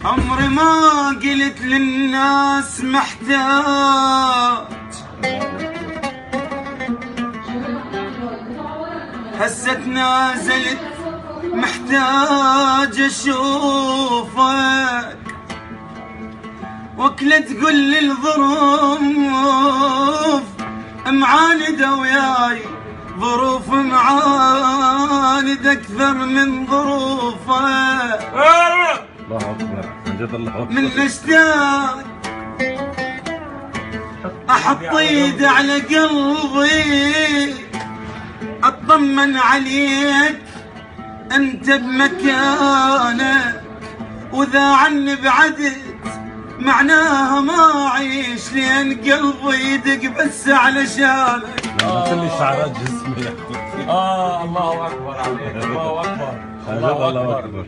عمري ما قلت للناس محتاج، هسه تنازلت محتاج اشوفك، وكله تقول لي الظروف معاندة وياي، ظروف معاندة اكثر من ظروفك. الله اكبر، عن جد الله اكبر. من اشتاق احط ايدي على قلبي، اطمن عليك انت بمكانك، واذا عني بعدت معناها ما اعيش، لين قلبي يدق بس علشانك. خلي شعرات جسمي. الله اكبر عليك، الله اكبر، عن جد الله اكبر.